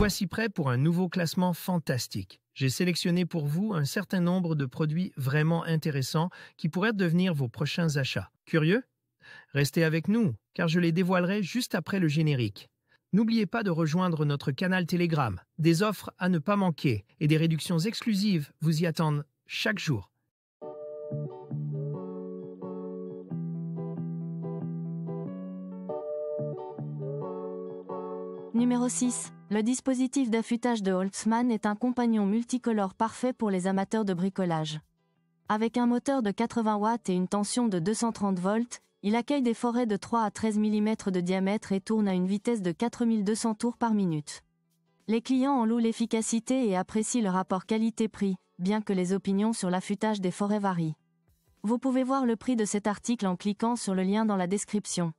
voici prêt pour un nouveau classement fantastique. J'ai sélectionné pour vous un certain nombre de produits vraiment intéressants qui pourraient devenir vos prochains achats. Curieux? Restez avec nous, car je les dévoilerai juste après le générique. N'oubliez pas de rejoindre notre canal Telegram. Des offres à ne pas manquer et des réductions exclusives vous y attendent chaque jour. Numéro 6. Le dispositif d'affûtage de Holtzmann est un compagnon multicolore parfait pour les amateurs de bricolage. Avec un moteur de 80 watts et une tension de 230 volts, il accueille des forêts de 3 à 13 mm de diamètre et tourne à une vitesse de 4200 tours par minute. Les clients en louent l'efficacité et apprécient le rapport qualité-prix, bien que les opinions sur l'affûtage des forêts varient. Vous pouvez voir le prix de cet article en cliquant sur le lien dans la description.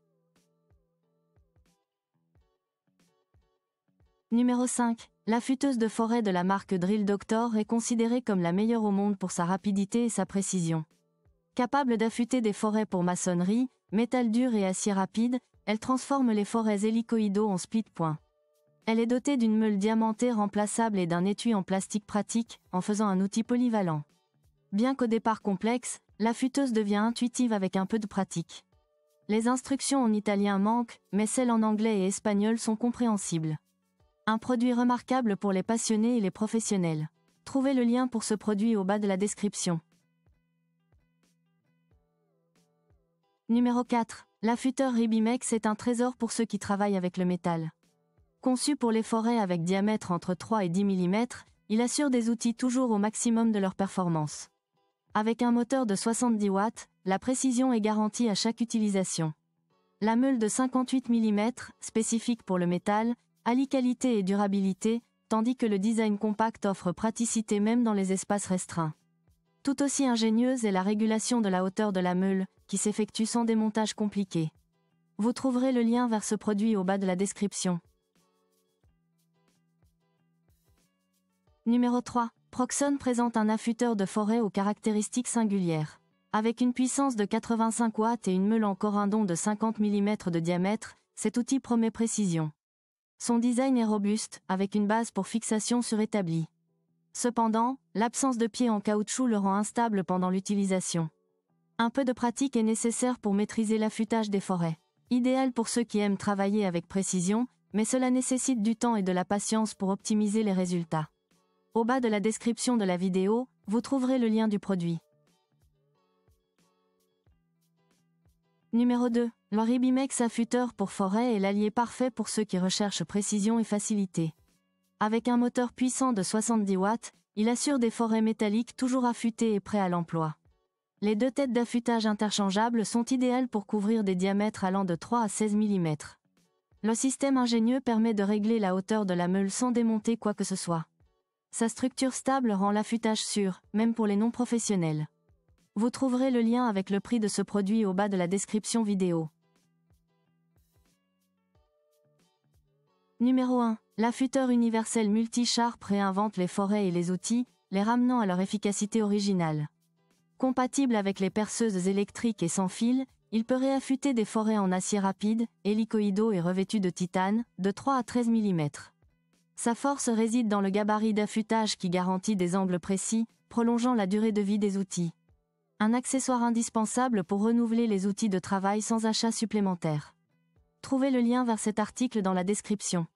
Numéro 5. L'affûteuse de forêt de la marque Drill Doctor est considérée comme la meilleure au monde pour sa rapidité et sa précision. Capable d'affûter des forêts pour maçonnerie, métal dur et acier rapide, elle transforme les forêts hélicoïdaux en split-point. Elle est dotée d'une meule diamantée remplaçable et d'un étui en plastique pratique, en faisant un outil polyvalent. Bien qu'au départ complexe, l'affûteuse devient intuitive avec un peu de pratique. Les instructions en italien manquent, mais celles en anglais et espagnol sont compréhensibles. Un produit remarquable pour les passionnés et les professionnels. Trouvez le lien pour ce produit au bas de la description. Numéro 4. L'affûteur Ribimex est un trésor pour ceux qui travaillent avec le métal. Conçu pour les forêts avec diamètre entre 3 et 10 mm, il assure des outils toujours au maximum de leur performance. Avec un moteur de 70 watts, la précision est garantie à chaque utilisation. La meule de 58 mm, spécifique pour le métal, allie qualité et durabilité, tandis que le design compact offre praticité même dans les espaces restreints. Tout aussi ingénieuse est la régulation de la hauteur de la meule, qui s'effectue sans démontage compliqué. Vous trouverez le lien vers ce produit au bas de la description. Numéro 3. Proxon présente un affûteur de forêt aux caractéristiques singulières. Avec une puissance de 85 watts et une meule en corindon de 50 mm de diamètre, cet outil promet précision. Son design est robuste, avec une base pour fixation surétablie. Cependant, l'absence de pied en caoutchouc le rend instable pendant l'utilisation. Un peu de pratique est nécessaire pour maîtriser l'affûtage des forêts. Idéal pour ceux qui aiment travailler avec précision, mais cela nécessite du temps et de la patience pour optimiser les résultats. Au bas de la description de la vidéo, vous trouverez le lien du produit. Numéro 2. Le Ribimex affûteur pour forêt est l'allié parfait pour ceux qui recherchent précision et facilité. Avec un moteur puissant de 70 watts, il assure des forêts métalliques toujours affûtées et prêts à l'emploi. Les deux têtes d'affûtage interchangeables sont idéales pour couvrir des diamètres allant de 3 à 16 mm. Le système ingénieux permet de régler la hauteur de la meule sans démonter quoi que ce soit. Sa structure stable rend l'affûtage sûr, même pour les non-professionnels. Vous trouverez le lien avec le prix de ce produit au bas de la description vidéo. Numéro 1. L'affûteur universel multi-Sharp réinvente les forêts et les outils, les ramenant à leur efficacité originale. Compatible avec les perceuses électriques et sans fil, il peut réaffûter des forêts en acier rapide, hélicoïdaux et revêtus de titane, de 3 à 13 mm. Sa force réside dans le gabarit d'affûtage qui garantit des angles précis, prolongeant la durée de vie des outils. Un accessoire indispensable pour renouveler les outils de travail sans achat supplémentaire. Trouvez le lien vers cet article dans la description.